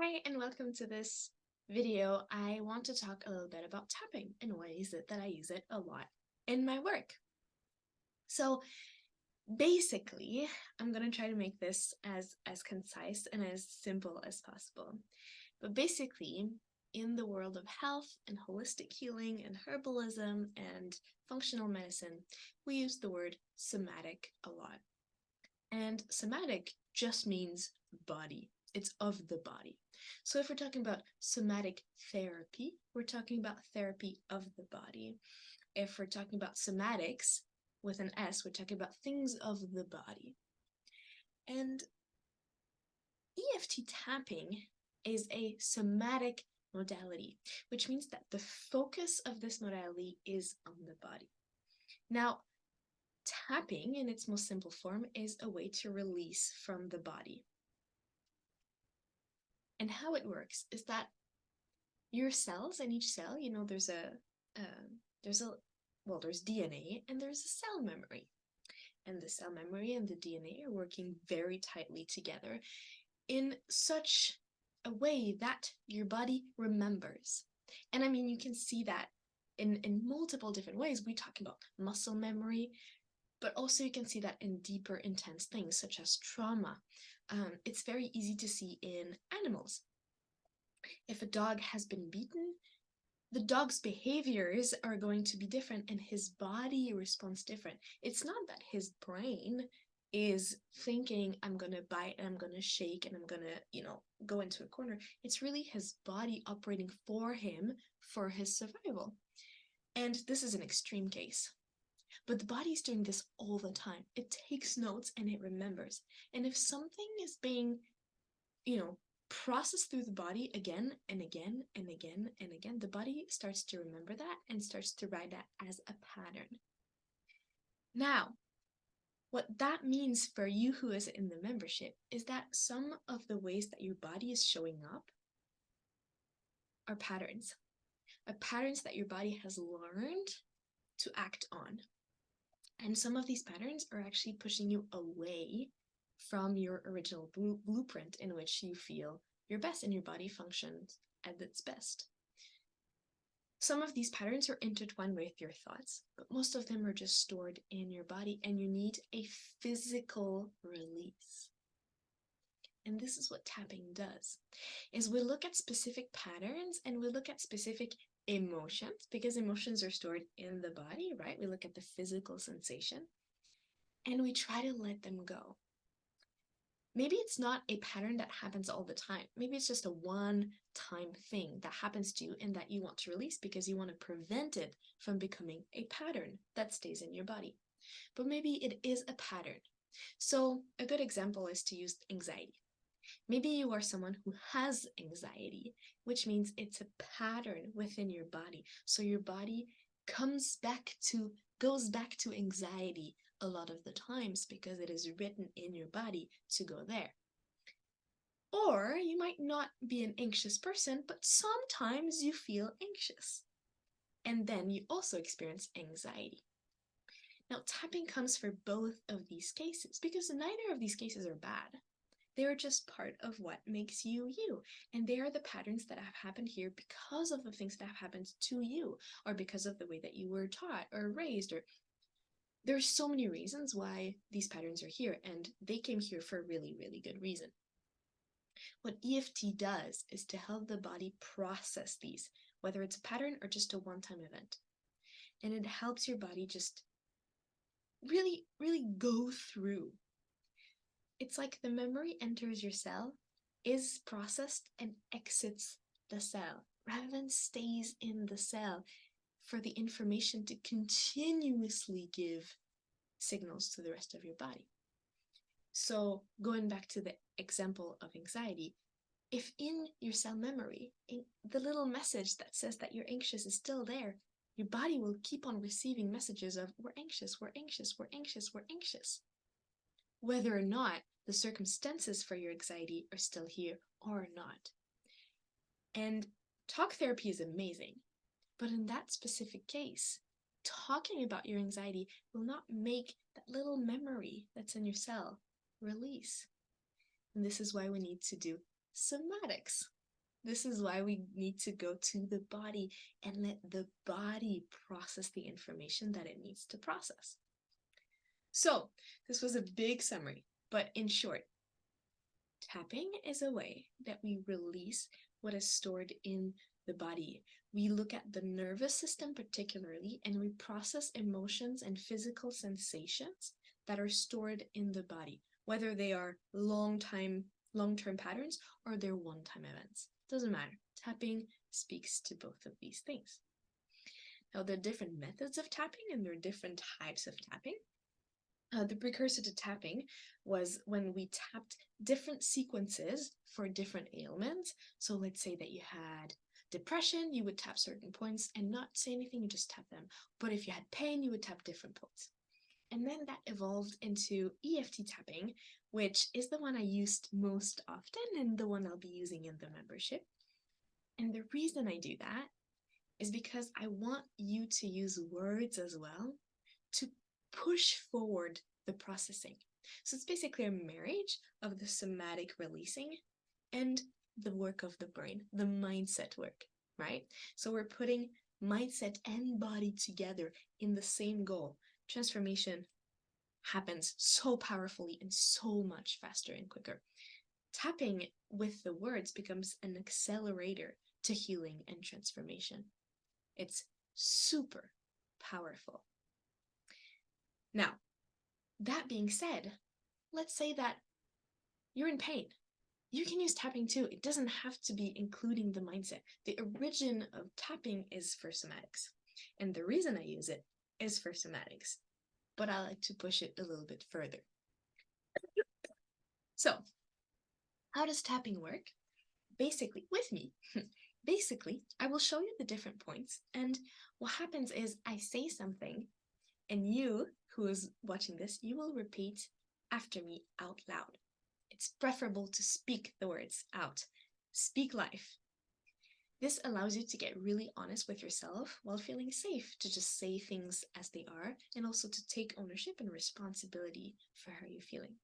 Hi, and welcome to this video. I want to talk a little bit about tapping and why is it that I use it a lot in my work. So basically, I'm going to try to make this as concise and as simple as possible. But basically, in the world of health and holistic healing and herbalism and functional medicine, we use the word somatic a lot. And somatic just means body. It's of the body. So if we're talking about somatic therapy, we're talking about therapy of the body. If we're talking about somatics with an S, we're talking about things of the body. And EFT tapping is a somatic modality, which means that the focus of this modality is on the body. Now, tapping in its most simple form is a way to release from the body. And how it works is that your cells, and each cell, there's DNA and there's a cell memory. And the cell memory and the DNA are working very tightly together in such a way that your body remembers. And I mean, you can see that in multiple different ways. We talk about muscle memory, but also you can see that in deeper, intense things such as trauma. It's very easy to see in animals. If a dog has been beaten, the dog's behaviors are going to be different and his body responds different. It's not that his brain is thinking, I'm going to bite and I'm going to shake and I'm going to, go into a corner. It's really his body operating for him for his survival. And this is an extreme case. But the body's doing this all the time. It takes notes and it remembers. And if something is being, processed through the body again and again and again and again, the body starts to remember that and starts to write that as a pattern. Now, what that means for you who is in the membership is that some of the ways that your body is showing up are patterns that your body has learned to act on. And some of these patterns are actually pushing you away from your original blueprint in which you feel your best and your body functions at its best. Some of these patterns are intertwined with your thoughts, but most of them are just stored in your body and you need a physical release. And this is what tapping does, is we look at specific patterns and we look at specific emotions, because emotions are stored in the body, right? We look at the physical sensation and we try to let them go. Maybe it's not a pattern that happens all the time. Maybe it's just a one-time thing that happens to you and that you want to release because you want to prevent it from becoming a pattern that stays in your body. But maybe it is a pattern. So a good example is to use anxiety. Maybe you are someone who has anxiety, which means it's a pattern within your body. So your body goes back to anxiety a lot of the times because it is written in your body to go there. Or you might not be an anxious person, but sometimes you feel anxious. And then you also experience anxiety. Now, tapping comes for both of these cases because neither of these cases are bad. They are just part of what makes you you. And they are the patterns that have happened here because of the things that have happened to you, or because of the way that you were taught or raised, or there's so many reasons why these patterns are here, and they came here for a really, really good reason. What EFT does is to help the body process these, whether it's a pattern or just a one-time event. And it helps your body just really, really go through. It's like the memory enters your cell, is processed, and exits the cell, rather than stays in the cell for the information to continuously give signals to the rest of your body. So going back to the example of anxiety, if in your cell memory, the little message that says that you're anxious is still there, your body will keep on receiving messages of we're anxious, we're anxious, we're anxious, we're anxious. Whether or not the circumstances for your anxiety are still here or not. And talk therapy is amazing, but in that specific case, talking about your anxiety will not make that little memory that's in your cell release. And this is why we need to do somatics. This is why we need to go to the body and let the body process the information that it needs to process. So this was a big summary, but in short, tapping is a way that we release what is stored in the body. We look at the nervous system particularly, and we process emotions and physical sensations that are stored in the body, whether they are long-term patterns or they're one-time events. Doesn't matter. Tapping speaks to both of these things. Now, there are different methods of tapping and there are different types of tapping. The precursor to tapping was when we tapped different sequences for different ailments. So let's say that you had depression, you would tap certain points and not say anything, you just tap them. But if you had pain, you would tap different points. And then that evolved into EFT tapping, which is the one I used most often and the one I'll be using in the membership. And the reason I do that is because I want you to use words as well to push forward the processing. So it's basically a marriage of the somatic releasing and the work of the brain, the mindset work, right? So we're putting mindset and body together in the same goal. Transformation happens so powerfully and so much faster and quicker. Tapping with the words becomes an accelerator to healing and transformation. It's super powerful. Now, that being said, let's say that you're in pain. You can use tapping too. It doesn't have to be including the mindset. The origin of tapping is for somatics. And the reason I use it is for somatics. But I like to push it a little bit further. So, how does tapping work? Basically, with me. Basically, I will show you the different points. And what happens is I say something and you, who is watching this, you will repeat after me out loud. It's preferable to speak the words out. Speak life. This allows you to get really honest with yourself while feeling safe to just say things as they are and also to take ownership and responsibility for how you're feeling.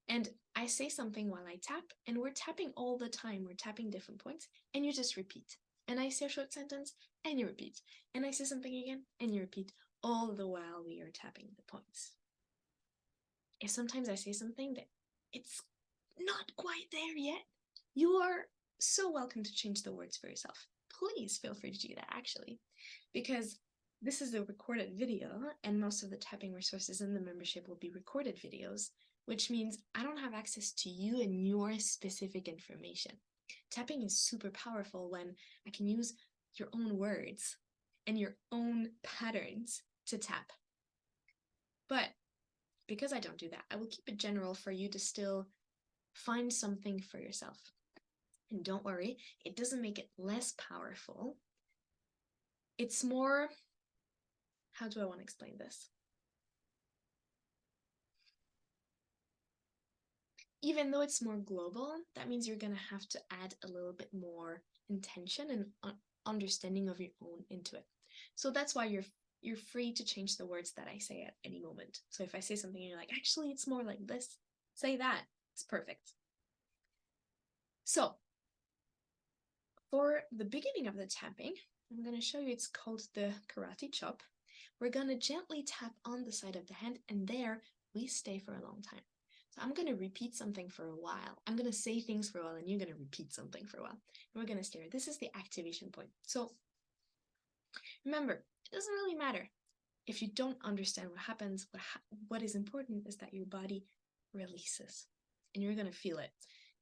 And I say something while I tap, and we're tapping all the time. We're tapping different points, and you just repeat. And I say a short sentence, and you repeat. And I say something again, and you repeat, all the while we are tapping the points. If sometimes I say something that it's not quite there yet, you are so welcome to change the words for yourself. Please feel free to do that, actually, because this is a recorded video, and most of the tapping resources in the membership will be recorded videos, which means I don't have access to you and your specific information. Tapping is super powerful when I can use your own words and your own patterns to tap. But because I don't do that, I will keep it general for you to still find something for yourself. And don't worry, it doesn't make it less powerful. It's more, how do I want to explain this? Even though it's more global, that means you're going to have to add a little bit more intention and understanding of your own into it. So that's why you're free to change the words that I say at any moment. So if I say something and you're like, actually, it's more like this, say that. It's perfect. So for the beginning of the tapping, I'm going to show you, it's called the karate chop. We're going to gently tap on the side of the hand, and there we stay for a long time. So I'm going to repeat something for a while. I'm going to say things for a while, and you're going to repeat something for a while. And we're going to stare. This is the activation point. So remember, it doesn't really matter if you don't understand what happens. What is important is that your body releases, and you're going to feel it.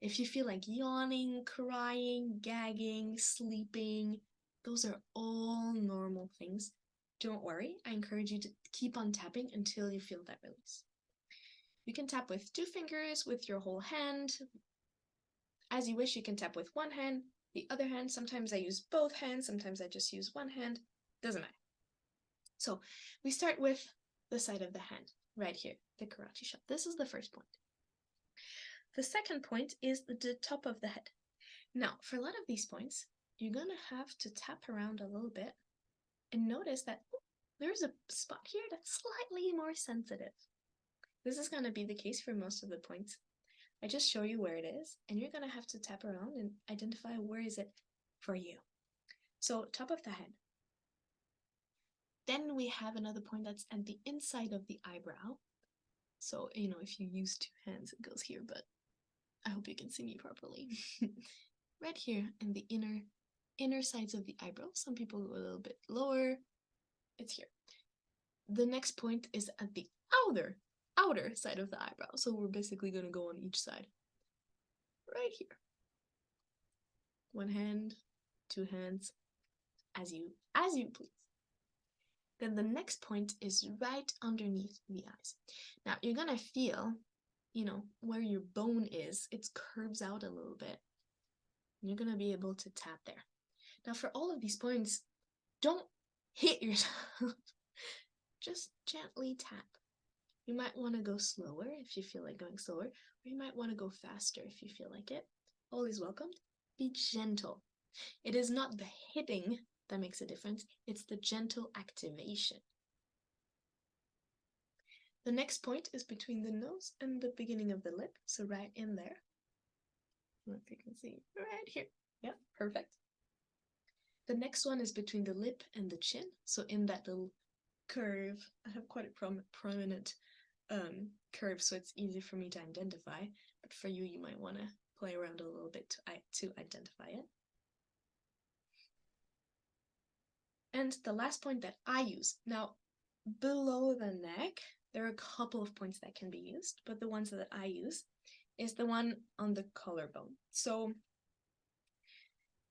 If you feel like yawning, crying, gagging, sleeping, those are all normal things. Don't worry. I encourage you to keep on tapping until you feel that release. You can tap with 2 fingers, with your whole hand. As you wish, you can tap with one hand, the other hand. Sometimes I use both hands, sometimes I just use one hand. Doesn't matter. So we start with the side of the hand, right here, the karate chop. This is the first point. The second point is the top of the head. Now, for a lot of these points, you're going to have to tap around a little bit and notice that there's a spot here that's slightly more sensitive. This is going to be the case for most of the points. I just show you where it is, and you're gonna have to tap around and identify where is it for you. So top of the head. Then we have another point that's at the inside of the eyebrow. So, if you use two hands, it goes here, but I hope you can see me properly. Right here in the inner sides of the eyebrow. Some people go a little bit lower. It's here. The next point is at the outer side of the eyebrow. So we're basically going to go on each side. Right here. One hand, two hands, as you please. Then the next point is right underneath the eyes. Now you're gonna feel, where your bone is, it curves out a little bit. And you're gonna be able to tap there. Now for all of these points, don't hit yourself. Just gently tap. You might want to go slower if you feel like going slower, or you might want to go faster if you feel like it. All is welcomed. Be gentle. It is not the hitting that makes a difference, it's the gentle activation. The next point is between the nose and the beginning of the lip, so right in there. I don't know if you can see, right here. Yeah, perfect. The next one is between the lip and the chin, so in that little curve. I have quite a prominent curve, so it's easy for me to identify, but for you, you might want to play around a little bit to identify it. And the last point that I use, now below the neck, there are a couple of points that can be used, but the ones that I use is the one on the collarbone. So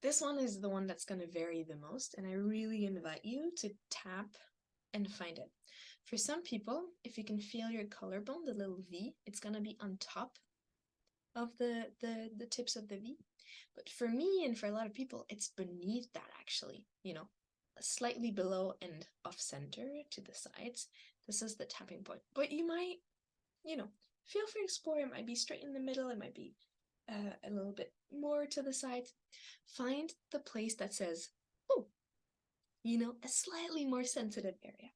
this one is the one that's going to vary the most, and I really invite you to tap and find it. For some people, if you can feel your collarbone, the little V, it's going to be on top of the tips of the V. But for me and for a lot of people, it's beneath that actually, slightly below and off center to the sides. This is the tapping point. But you might, feel free to explore. It might be straight in the middle. It might be a little bit more to the sides. Find the place that says, oh, a slightly more sensitive area.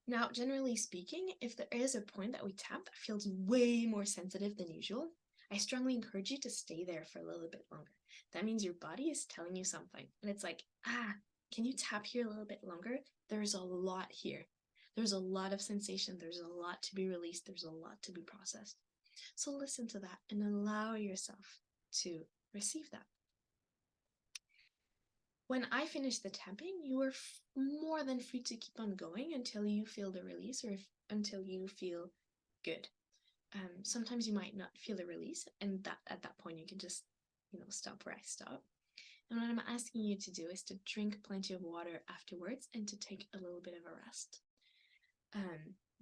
Now, generally speaking, if there is a point that we tap that feels way more sensitive than usual, I strongly encourage you to stay there for a little bit longer. That means your body is telling you something. And it's like, can you tap here a little bit longer? There's a lot here. There's a lot of sensation. There's a lot to be released. There's a lot to be processed. So listen to that and allow yourself to receive that. When I finish the tapping, you are more than free to keep on going until you feel the release or until you feel good. Sometimes you might not feel a release, and at that point you can just, stop where I stop. And what I'm asking you to do is to drink plenty of water afterwards and to take a little bit of a rest.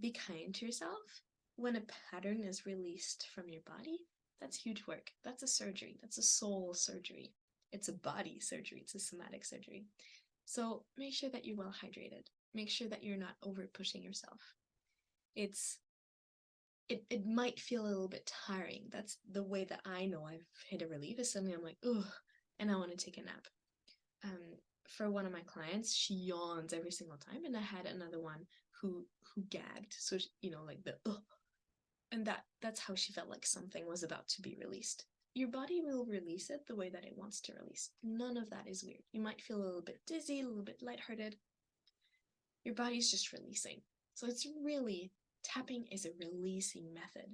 Be kind to yourself. When a pattern is released from your body, that's huge work. That's a surgery. That's a soul surgery. It's a body surgery. It's a somatic surgery. So make sure that you're well hydrated. Make sure that you're not over pushing yourself. It might feel a little bit tiring. That's the way that I know I've hit a relief, is suddenly I'm like, ugh, and I want to take a nap. For one of my clients, she yawns every single time, and I had another one who gagged. So, like the ugh. And that's how she felt like something was about to be released. Your body will release it the way that it wants to release. None of that is weird. You might feel a little bit dizzy, a little bit lighthearted. Your body's just releasing. So it's really, tapping is a releasing method.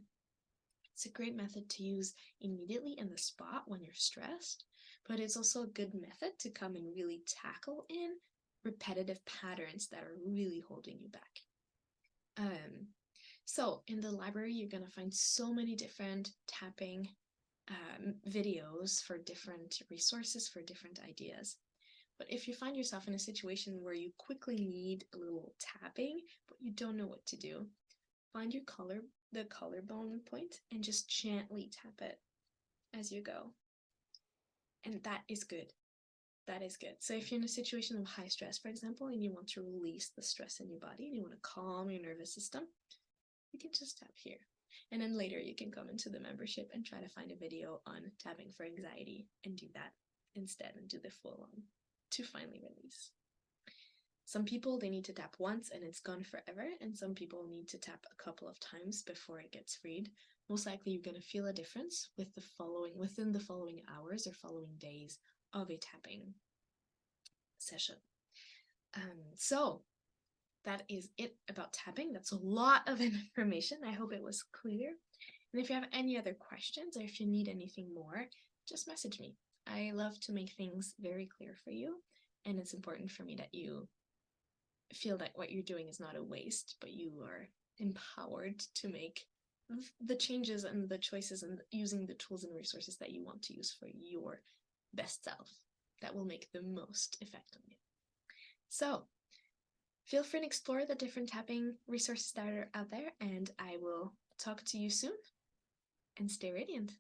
It's a great method to use immediately in the spot when you're stressed, but it's also a good method to come and really tackle in repetitive patterns that are really holding you back. So in the library, you're going to find so many different tapping videos for different resources, for different ideas. But if you find yourself in a situation where you quickly need a little tapping, but you don't know what to do, find your the collarbone point and just gently tap it as you go. And that is good. That is good. So if you're in a situation of high stress, for example, and you want to release the stress in your body and you want to calm your nervous system, you can just tap here. And then later you can come into the membership and try to find a video on tapping for anxiety and do that instead and do the full on to finally release. Some people, they need to tap once and it's gone forever, and some people need to tap a couple of times before it gets freed. most likely you're going to feel a difference within the following hours or following days of a tapping session. So that is it about tapping. That's a lot of information. I hope it was clear. And if you have any other questions or if you need anything more, just message me. I love to make things very clear for you. And it's important for me that you feel that what you're doing is not a waste, but you are empowered to make the changes and the choices and using the tools and resources that you want to use for your best self that will make the most effect on you. So feel free to explore the different tapping resources that are out there, and I will talk to you soon. And stay radiant.